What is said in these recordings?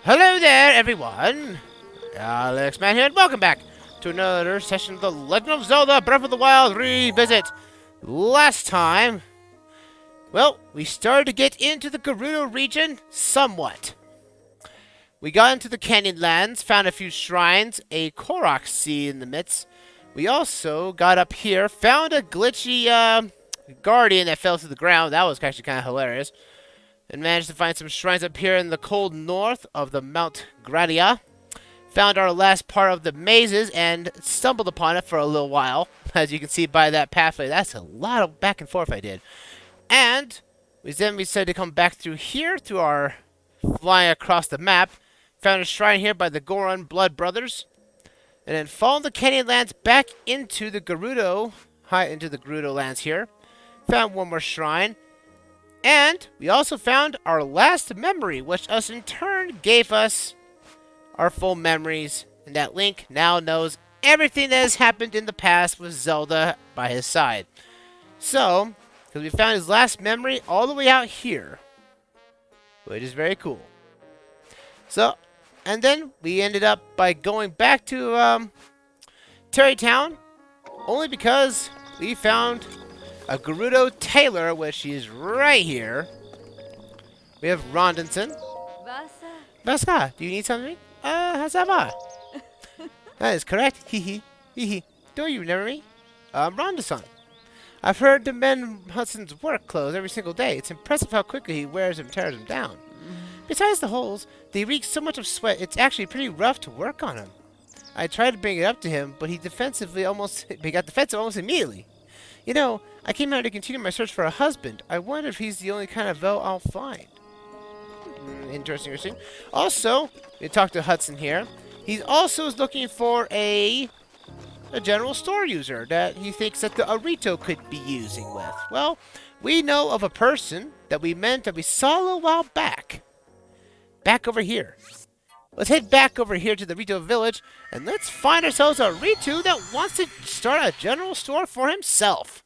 Hello there, everyone. Alexman here, and welcome back to another session of the Legend of Zelda Breath of the Wild Revisit. Last time, well, we started to get into the Gerudo region somewhat. We got into the Canyon Lands, found a few shrines, a Korok Sea in the midst. We also got up here, found a glitchy guardian that fell to the ground. That was actually kind of hilarious. And managed to find some shrines up here in the cold north of the Mount Gradia. Found our last part of the mazes and stumbled upon it for a little while. As you can see by that pathway, that's a lot of back and forth I did. And then we decided to come back through here, through our flying across the map. Found a shrine here by the Goron Blood Brothers. And then followed the Canyon Lands back into the Gerudo lands here. Found one more shrine. And we also found our last memory, which us in turn gave us our full memories. And that Link now knows everything that has happened in the past with Zelda by his side. So, because we found his last memory all the way out here, which is very cool. So, and then we ended up by going back to Terrytown, only because we found a Gerudo Tailor, which is right here. We have Rondinson. Vasa, do you need something? Hazava. That is correct. Hee hee. Do you remember me? Rondinson. I've heard the men Hudson's work clothes every single day. It's impressive how quickly he wears them and tears them down. Besides the holes, they reek so much of sweat, it's actually pretty rough to work on them. I tried to bring it up to him, but he got defensive almost immediately. You know, I came out to continue my search for a husband. I wonder if he's the only kind of Vel I'll find. Interesting. Also, we talked to Hudson here. He also is looking for a general store user that he thinks that the Arito could be using with. Well, we know of a person that we saw a little while back. Back over here. Let's head back over here to the Rito village, and let's find ourselves a Rito that wants to start a general store for himself.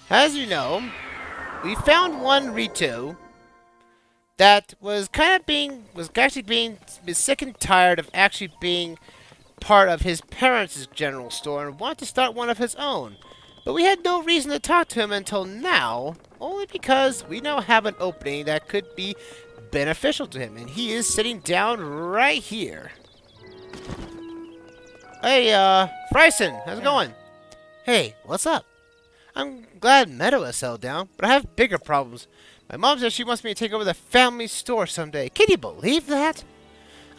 As you know, we found one Rito that was actually being sick and tired of actually being part of his parents' general store and wanted to start one of his own. But we had no reason to talk to him until now, only because we now have an opening that could be beneficial to him, and he is sitting down right here. Hey, Fryson, how's it going? Hey, what's up? I'm glad Meadow has settled down, but I have bigger problems. My mom says she wants me to take over the family store someday. Can you believe that?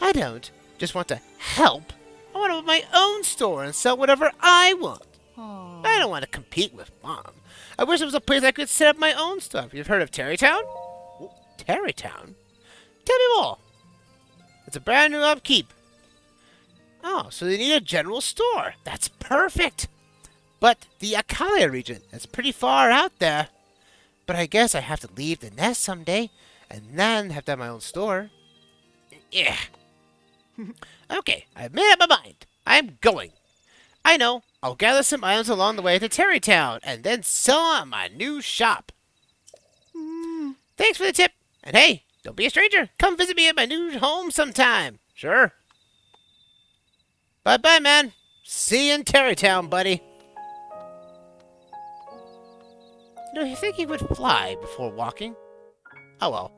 I don't just want to help. I want to open my own store and sell whatever I want. Aww. I don't want to compete with Mom. I wish there was a place I could set up my own stuff. You've heard of Terrytown? Terrytown? Tell me more. It's a brand new upkeep. Oh, so they need a general store. That's perfect. But the Akalia region is pretty far out there. But I guess I have to leave the nest someday, and then have to have my own store. Yeah. Okay, I've made up my mind. I'm going. I know. I'll gather some items along the way to Terrytown, and then sell at my new shop. Thanks for the tip. And hey, don't be a stranger. Come visit me at my new home sometime. Sure. Bye-bye, man. See you in Terrytown, buddy. You think he would fly before walking? Oh, well.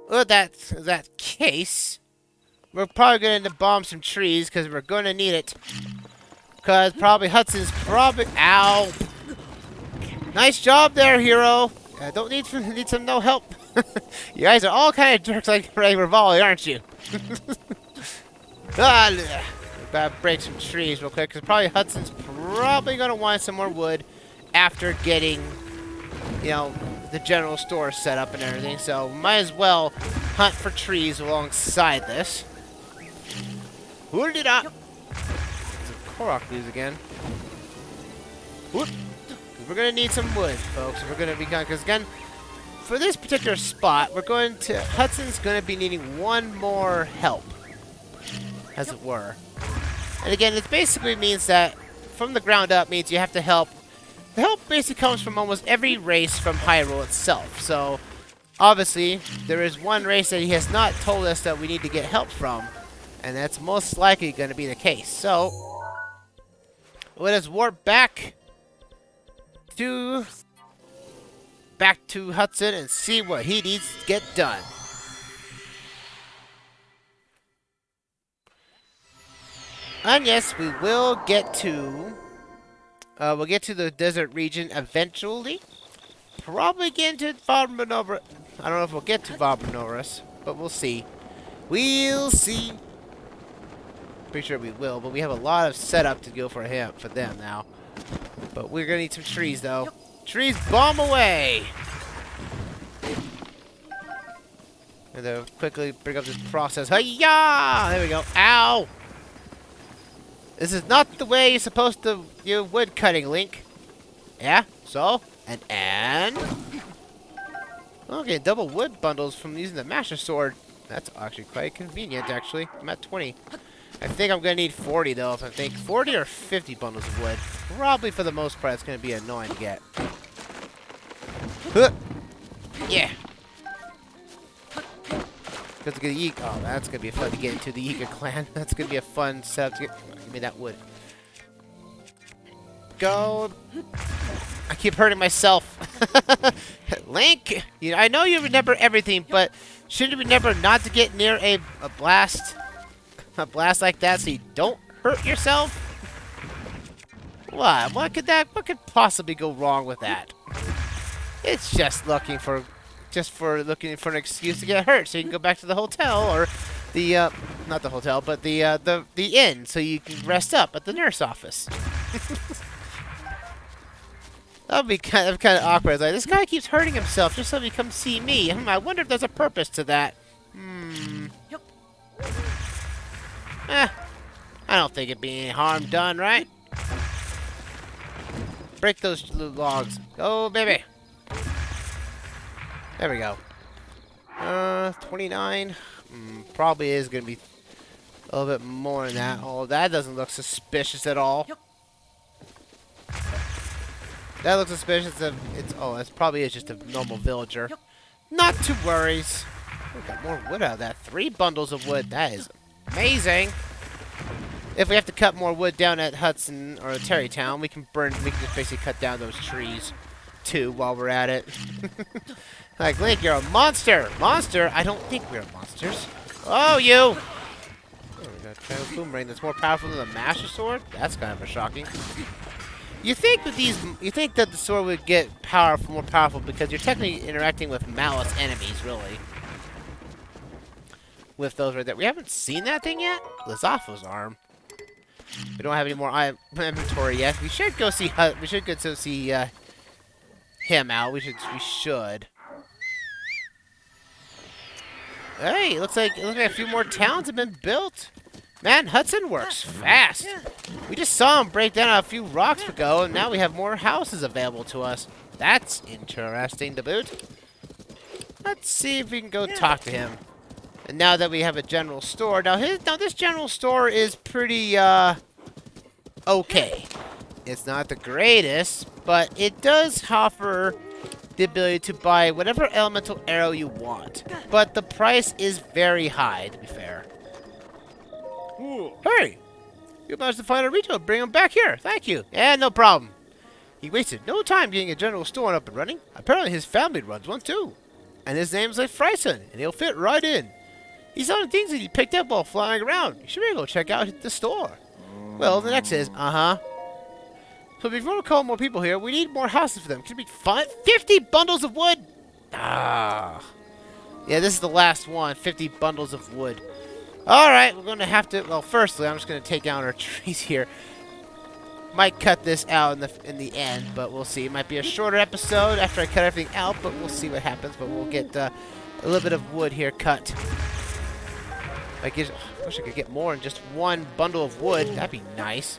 Well, that case, we're probably going to bomb some trees because we're going to need it. Because Hudson's probably... Ow! Nice job there, hero. Don't need some no help. You guys are all kind of jerks like Rivali, aren't you? Gotta break some trees real quick, because probably Hudson's probably going to want some more wood after getting, the general store set up and everything. So might as well hunt for trees alongside this. Who did I? It's a Korok news again. Whoop. We're going to need some wood, folks. We're going to be because again, for this particular spot, Hudson's going to be needing one more help, as it were. And again, it basically means that from the ground up means you have to help. The help basically comes from almost every race from Hyrule itself. So obviously, there is one race that he has not told us that we need to get help from, and that's most likely going to be the case. So, let us warp back to Hudson and see what he needs to get done. And yes, we will get to the desert region eventually. Probably get into Valmanoras. I don't know if we'll get to Valmanoras, but we'll see. We'll see. Pretty sure we will, but we have a lot of setup to go for them now. But we're gonna need some trees though. Trees, bomb away! And then quickly bring up this process. Hi-ya! There we go. Ow! This is not the way you're supposed to do wood cutting, Link. Yeah? So? And? Okay, double wood bundles from using the Master Sword. That's actually quite convenient, actually. I'm at 20. I think I'm going to need 40, though. If I think 40 or 50 bundles of wood. Probably, for the most part, it's going to be annoying to get. Huh. Yeah. Let's get the oh, that's going to be fun to get into the Yika clan. That's going to be a fun setup to get. Give me that wood. Go. I keep hurting myself. Link, I know you remember everything, but shouldn't you remember not to get near a blast like that so you don't hurt yourself? What? What could possibly go wrong with that? It's just looking for an excuse to get hurt so you can go back to the hotel or the not the hotel, but the inn so you can rest up at the nurse office. That would be kind of awkward. Like, this guy keeps hurting himself just so he comes see me. I wonder if there's a purpose to that. I don't think it'd be any harm done, right? Break those logs. Go, baby. There we go. 29. Probably is going to be a little bit more than that. Oh, that doesn't look suspicious at all. That looks suspicious. It probably is just a normal villager. Not to worries. We got more wood out of that. 3 bundles of wood. That is amazing. If we have to cut more wood down at Hudson or Terrytown, we can just basically cut down those trees too while we're at it. Like, Link, you're a monster. Monster? I don't think we're monsters. Oh, you! Oh, we got a kind of boomerang that's more powerful than the Master Sword? That's kind of shocking. You think that the sword would get more powerful because you're technically interacting with malice enemies, really. With those right there. We haven't seen that thing yet? Lizafo's arm. We don't have any more inventory yet. We should go see him out. We should. Hey, looks like a few more towns have been built. Man, Hudson works fast. We just saw him break down a few rocks ago, and now we have more houses available to us. That's interesting to boot. Let's see if we can go talk to him. And now that we have a general store, now this general store is pretty okay. It's not the greatest, but it does offer the ability to buy whatever elemental arrow you want. But the price is very high, to be fair. Hey! You managed to find a retail. Bring him back here. Thank you. Yeah, no problem. He wasted no time getting a general store up and running. Apparently his family runs one too. And his name's like Fryson, and he'll fit right in. He's selling things that he picked up while flying around. You should really go check out the store. Well, the next is, So before we call more people here, we need more houses for them. Can it be 50 bundles of wood? Ah. Yeah, this is the last one. 50 bundles of wood. Alright, we're going to have to... Well, firstly, I'm just going to take down our trees here. Might cut this out in the end, but we'll see. It might be a shorter episode after I cut everything out, but we'll see what happens. But we'll get a little bit of wood here cut. I wish I could get more than just one bundle of wood. That'd be nice.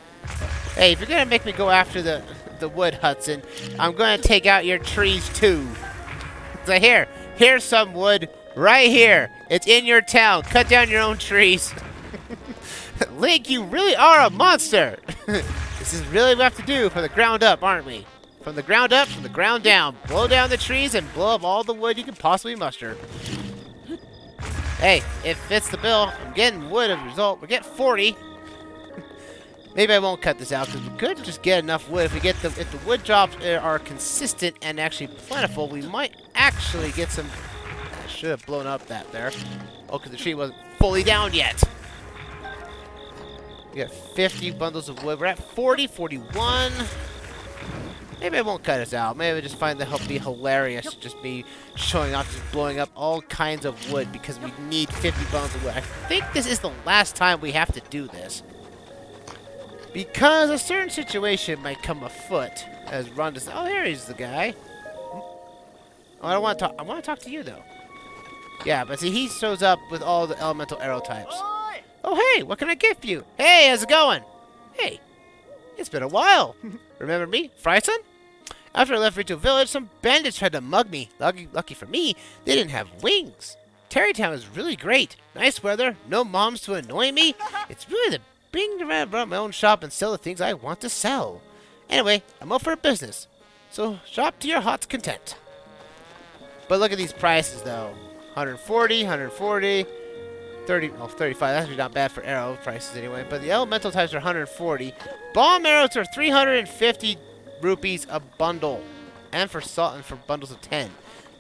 Hey, if you're going to make me go after the wood, Hudson, I'm going to take out your trees, too. So here's some wood right here. It's in your town. Cut down your own trees. Link, you really are a monster. This is really what we have to do for the ground up, aren't we? From the ground up, from the ground down. Blow down the trees and blow up all the wood you can possibly muster. Hey, it fits the bill. I'm getting wood as a result. We get 40. Maybe I won't cut this out because we could just get enough wood. If the wood drops are consistent and actually plentiful, we might actually get some. I should have blown up that there. Oh, because the tree wasn't fully down yet. We got 50 bundles of wood. We're at 40, 41. Maybe I won't cut this out. Maybe I just find that help be hilarious. Just me showing off, just blowing up all kinds of wood because we need 50 bundles of wood. I think this is the last time we have to do this. Because a certain situation might come afoot as Ron does. Oh, here is the guy. Oh, I don't want to talk. I want to talk to you though. Yeah, but see, he shows up with all the elemental arrow types. Oh, hey, what can I get for you? Hey, how's it going? Hey, it's been a while. Remember me, Fryson? After I left Rito Village, some bandits tried to mug me. Lucky for me, they didn't have wings. Terrytown is really great. Nice weather, no moms to annoy me. It's really the being around my own shop and sell the things I want to sell. Anyway, I'm up for business, so shop to your heart's content. But look at these prices, though. 140, 140, 30, oh, 35. That's actually not bad for arrow prices anyway. But the elemental types are 140. Bomb arrows are 350 rupees a bundle, and for salt and for bundles of 10.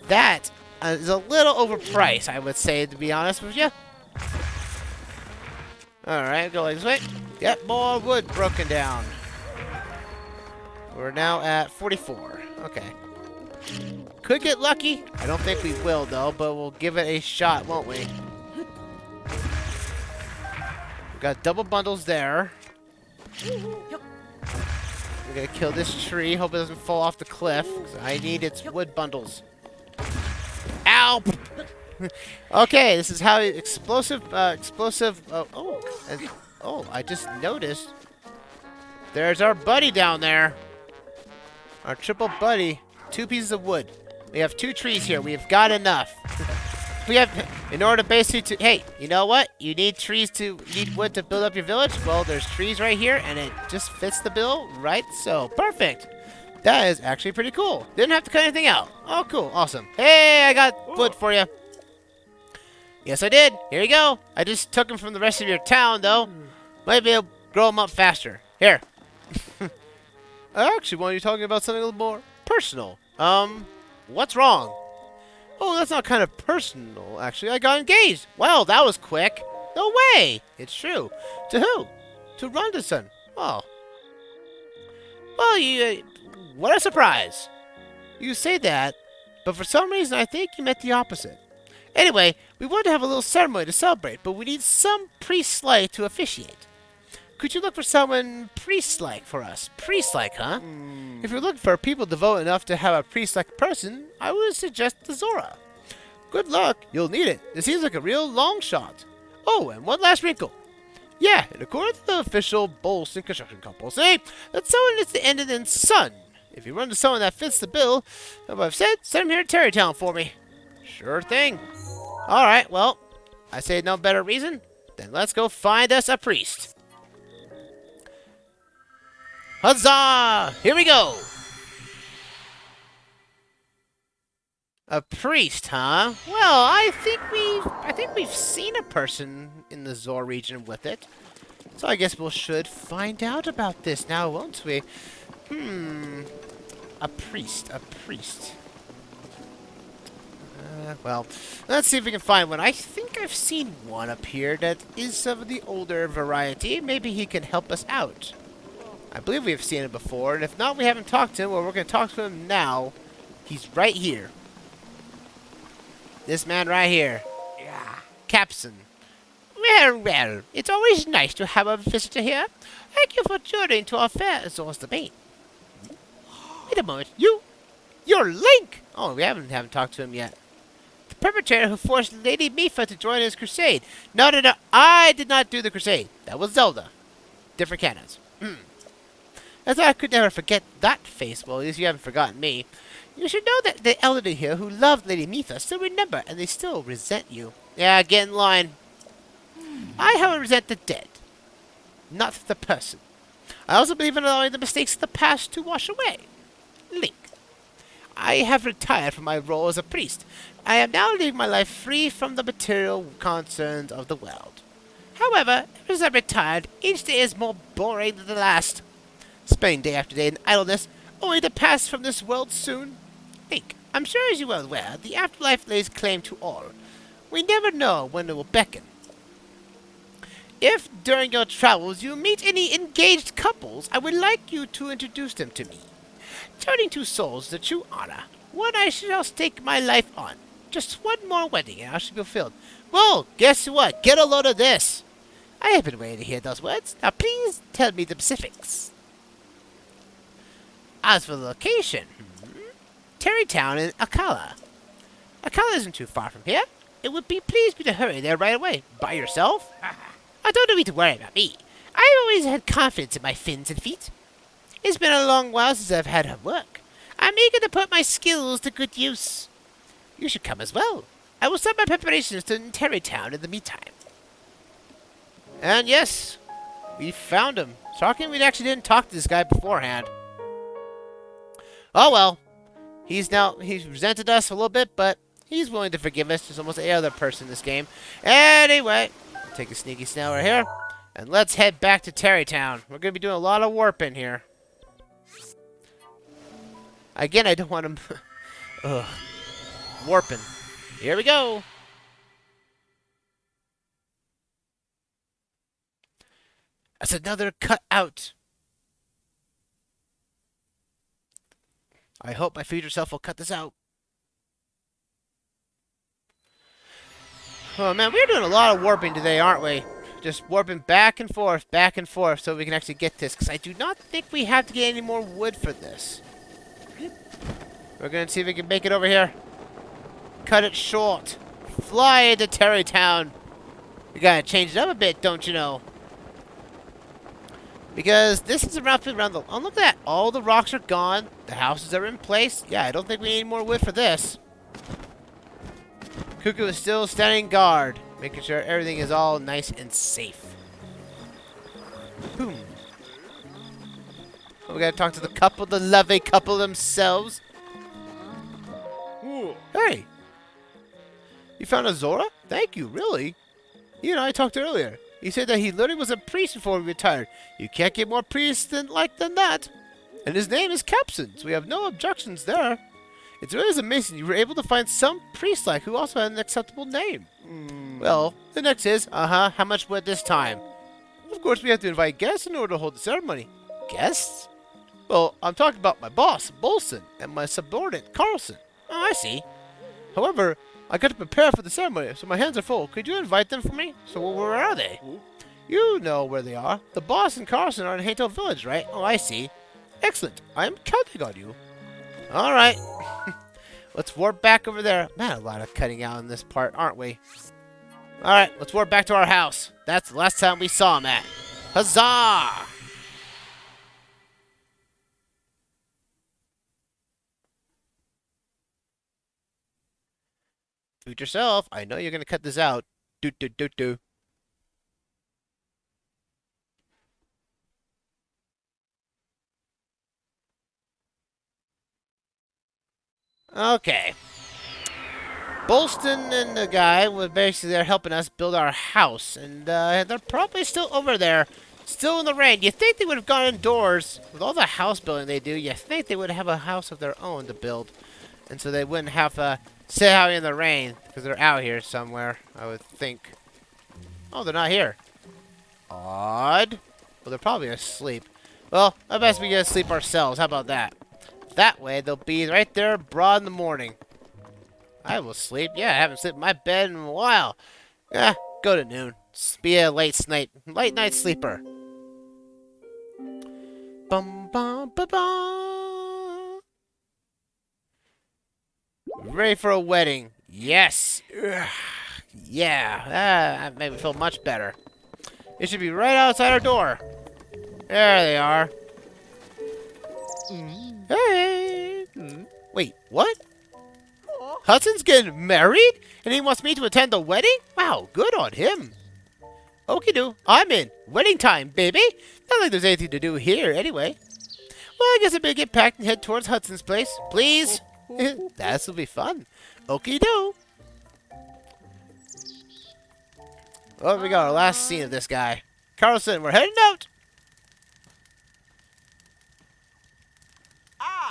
That is a little overpriced, I would say, to be honest with you. Alright, go like this way. Get more wood broken down. We're now at 44. Okay. Could get lucky. I don't think we will, though, but we'll give it a shot, won't we? We got double bundles there. We're gonna kill this tree. Hope it doesn't fall off the cliff, because I need its wood bundles. Ow! Okay, this is how explosive. I just noticed. There's our buddy down there. Our triple buddy. 2 pieces of wood. We have 2 trees here. We've got enough. We have, in order basically to. Hey, you know what? You need wood to build up your village. Well, there's trees right here, and it just fits the bill, right? So perfect. That is actually pretty cool. Didn't have to cut anything out. Oh, cool, awesome. Hey, I got wood for you. Yes, I did. Here you go. I just took them from the rest of your town, though. Might be able to grow them up faster. Here. I actually want you talking about something a little more personal. What's wrong? Oh, that's not kind of personal, actually. I got engaged. Well, that was quick. No way. It's true. To who? To Ronderson. Oh. Well, what a surprise. You say that, but for some reason I think you meant the opposite. Anyway, we want to have a little ceremony to celebrate, but we need some priest-like to officiate. Could you look for someone priest-like for us? Priest-like, huh? If you're looking for people devoted enough to have a priest-like person, I would suggest the Zora. Good luck. You'll need it. It seems like a real long shot. Oh, and one last wrinkle. Yeah, and according to the official Bolson construction couple, say that someone is to end it in son. If you run to someone that fits the bill, as I've said, send him here to Terrytown for me. Sure thing. Alright, well, I say no better reason. Then let's go find us a priest. Huzzah! Here we go! A priest, huh? Well, I think we've seen a person in the Zor region with it. So I guess we should find out about this now, won't we? A priest. Well, let's see if we can find one. I think I've seen one up here that is of the older variety. Maybe he can help us out. I believe we have seen him before, and if not, we haven't talked to him. Well, we're going to talk to him now. He's right here. This man right here. Yeah. Capson. Well, it's always nice to have a visitor here. Thank you for joining to our fair, Zor's Domain. Wait a moment. You're Link! Oh, we haven't talked to him yet. The perpetrator who forced Lady Mifa to join his crusade. No, I did not do the crusade. That was Zelda. Different canons. I thought I could never forget that face. Well, at least you haven't forgotten me. You should know that the elderly here who loved Lady Mifa still remember, and they still resent you. Yeah, get in line. I, however, resent the dead, not the person. I also believe in allowing the mistakes of the past to wash away. Link. I have retired from my role as a priest. I am now living my life free from the material concerns of the world. However, ever since I retired, each day is more boring than the last. Spending day after day in idleness, only to pass from this world soon. Link, I'm sure as you are aware, the afterlife lays claim to all. We never know when it will beckon. If, during your travels, you meet any engaged couples, I would like you to introduce them to me. Turning two souls the true honor. One I shall stake my life on. Just one more wedding and I shall be fulfilled. Well, guess what? Get a load of this. I have been waiting to hear those words. Now please tell me the specifics. As for the location, Terrytown in Akala. Akala isn't too far from here. It would be pleased me to hurry there right away. By yourself? I don't need to worry about me. I've always had confidence in my fins and feet. It's been a long while since I've had her work. I'm eager to put my skills to good use. You should come as well. I will start my preparations to Terrytown in the meantime. And yes, we found him. Shocking we actually didn't talk to this guy beforehand. Oh well. He's resented us a little bit, but he's willing to forgive us. There's almost any other person in this game. Anyway, take a sneaky snail right here. And let's head back to Terrytown. We're going to be doing a lot of warping here. Again, I don't want him... Ugh. Warping. Here we go. That's another cut out. I hope my future self will cut this out. Oh man, we're doing a lot of warping today, aren't we? Just warping back and forth, so we can actually get this. Because I do not think we have to get any more wood for this. We're going to see if we can make it over here. Cut it short. Fly into Terrytown. We got to change it up a bit, don't you know? Because this is around the... Oh, look at that. All the rocks are gone. The houses are in place. Yeah, I don't think we need more wood for this. Cuckoo is still standing guard, making sure everything is all nice and safe. Boom. Oh, we gotta talk to the couple, the lovely couple themselves. Ooh. Hey! You found a Zora? Thank you, really? You and I talked earlier. He said that he literally was a priest before he retired. You can't get more priests than that. And his name is Capson, so we have no objections there. It's really amazing you were able to find some priest-like who also had an acceptable name. Well, the next is, how much wood this time? Of course, we have to invite guests in order to hold the ceremony. Guests? Well, I'm talking about my boss, Bolson, and my subordinate, Carlson. Oh, I see. However, I got to prepare for the ceremony, so my hands are full. Could you invite them for me? So where are they? You know where they are. The boss and Carlson are in Hato Village, right? Oh, I see. Excellent. I am counting on you. All right. Let's warp back over there. Man, a lot of cutting out in this part, aren't we? All right, let's warp back to our house. That's the last time we saw him at. Huzzah! Future self, I know you're going to cut this out. Do. Okay. Bolston and the guy were basically there helping us build our house. And they're probably still over there, still in the rain. You'd think they would have gone indoors. With all the house building they do, you'd think they would have a house of their own to build. And so they wouldn't have to sit out in the rain, because they're out here somewhere, I would think. Oh, they're not here. Odd. Well, they're probably asleep. Well, I bet we get to sleep ourselves. How about that? That way, they'll be right there broad in the morning. I will sleep. Yeah, I haven't slept in my bed in a while. Yeah, go to noon. Be a late night sleeper. Bum bum ba bum. Ready for a wedding? Yes. Ugh. Yeah, that made me feel much better. It should be right outside our door. There they are. Hey. Wait, what? Hudson's getting married? And he wants me to attend the wedding? Wow, good on him. Okie do. I'm in. Wedding time, baby. Not like there's anything to do here, anyway. I guess I better get packed and head towards Hudson's place. Please? This'll be fun. Okie do. Oh, we got our last scene of this guy. Carlson, we're heading out.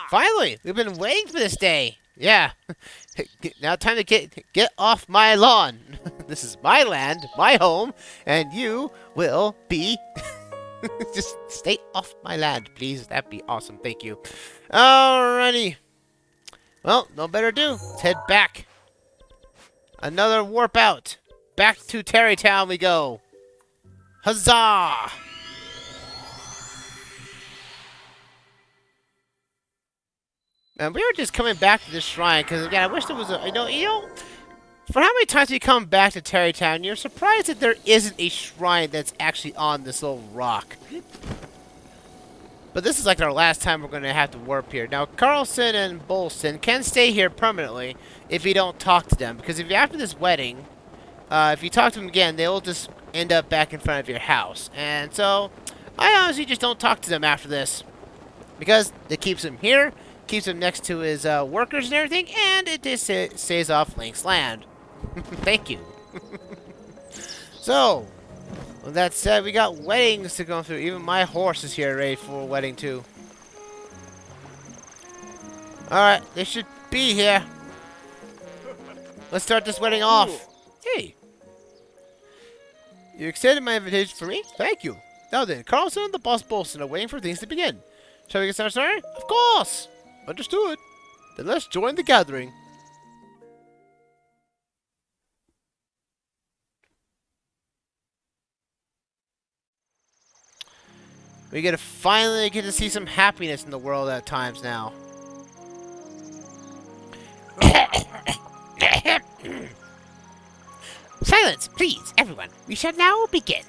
Finally, we've been waiting for this day. Yeah. Now time to get off my lawn. This is my land, my home, and you will be... Just stay off my land, please. That'd be awesome. Thank you. Alrighty. Well, no better ado. Let's head back. Another warp out. Back to Terrytown we go. Huzzah! And we were just coming back to this shrine because again, I wish there was a you know, for how many times you come back to Terrytown, you're surprised that there isn't a shrine that's actually on this little rock. But this is like our last time we're going to have to warp here. Now, Carlson and Bolson can stay here permanently if you don't talk to them. Because if you're after this wedding, if you talk to them again, they will just end up back in front of your house. And so, I honestly just don't talk to them after this. Because it keeps him here, keeps him next to his workers and everything, and it just stays off Link's land. Thank you. So, with that said, we got weddings to go through. Even my horse is here ready for a wedding too. Alright, they should be here. Let's start this wedding off. Hey. You extended my invitation for me? Thank you. Now then, Carlson and the boss Bolson are waiting for things to begin. Shall we get started? Of course! Understood. Then let's join the gathering. We finally get to see some happiness in the world at times now. Silence, please, everyone. We shall now begin.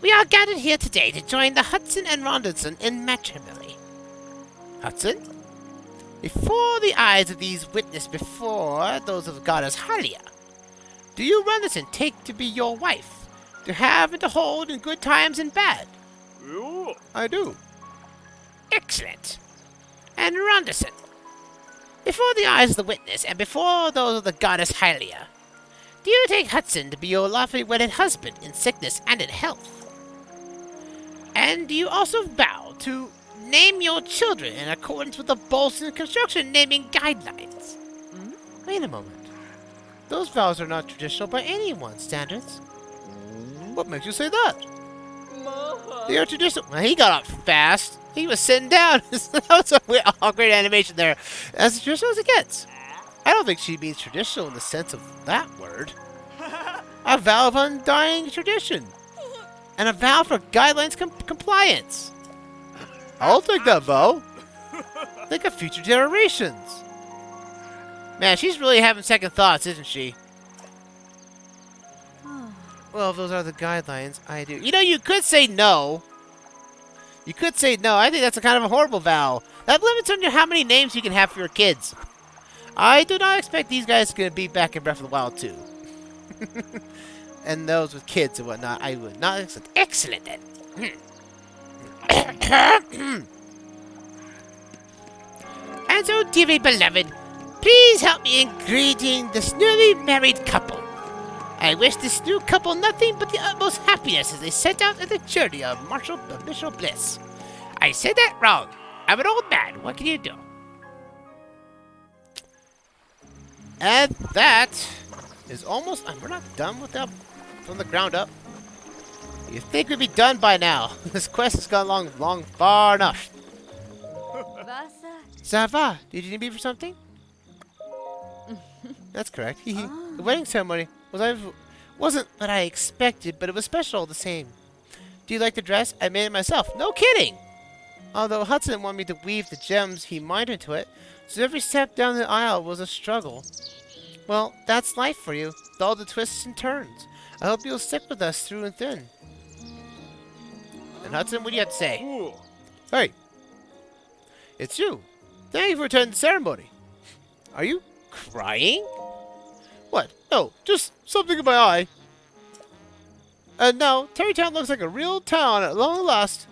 We are gathered here today to join the Hudson and Ronderson in matrimony. Hudson? Before the eyes of these witnesses before those of the goddess Hylia, do you, Ronderson, take to be your wife, to have and to hold in good times and bad? I do. Excellent. And Ronderson, before the eyes of the witness and before those of the goddess Hylia, do you take Hudson to be your lawfully wedded husband in sickness and in health? And do you also vow to name your children in accordance with the Bolson construction naming guidelines? Wait a moment. Those vows are not traditional by anyone's standards. What makes you say that? They are traditional. Well, he got up fast. He was sitting down. That was a great animation there. As traditional as it gets. I don't think she means traditional in the sense of that word. A vow of undying tradition. And a vow for guidelines compliance. I'll take that vow. Think of future generations. Man, she's really having second thoughts, isn't she? Well, if those are the guidelines, I do. You know, you could say no. You could say no. I think that's a kind of a horrible vow. That limits on how many names you can have for your kids. I do not expect these guys to be back in Breath of the Wild 2. And those with kids and whatnot, I would not accept. Excellent, then. And so, dearly beloved, please help me in greeting this newly married couple. I wish this new couple nothing but the utmost happiness as they set out on the journey of martial bliss. I said that wrong. I'm an old man. What can you do? And that is almost... we're not done with that from the ground up. You'd think we'd be done by now. This quest has gone long, far enough. Ça va? Did you need me for something? That's correct. The wedding ceremony wasn't what I expected, but it was special all the same. Do you like the dress? I made it myself. No kidding! Although Hudson wanted me to weave the gems he mined into it, so every step down the aisle was a struggle. Well, that's life for you, with all the twists and turns. I hope you'll stick with us through and thin. And Hudson, what do you have to say? Ooh. Hey! It's you! Thank you for attending the ceremony. Are you crying? What? No, just something in my eye. And now, Terrytown looks like a real town at long last.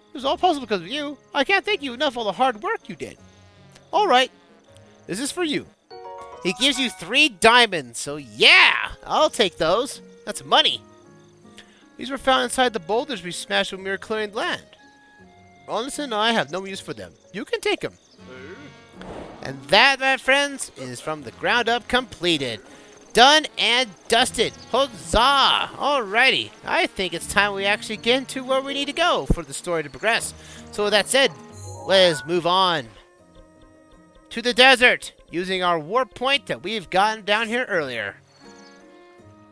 It was all possible because of you. I can't thank you enough for all the hard work you did. Alright, this is for you. He gives you 3 diamonds, so yeah, I'll take those. That's money. These were found inside the boulders we smashed when we were clearing land. Ronaldson and I have no use for them. You can take them. And that, my friends, is from the ground up completed. Done and dusted. Huzzah! Alrighty. I think it's time we actually get into where we need to go for the story to progress. So with that said, let's move on to the desert using our warp point that we've gotten down here earlier.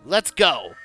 Let's go.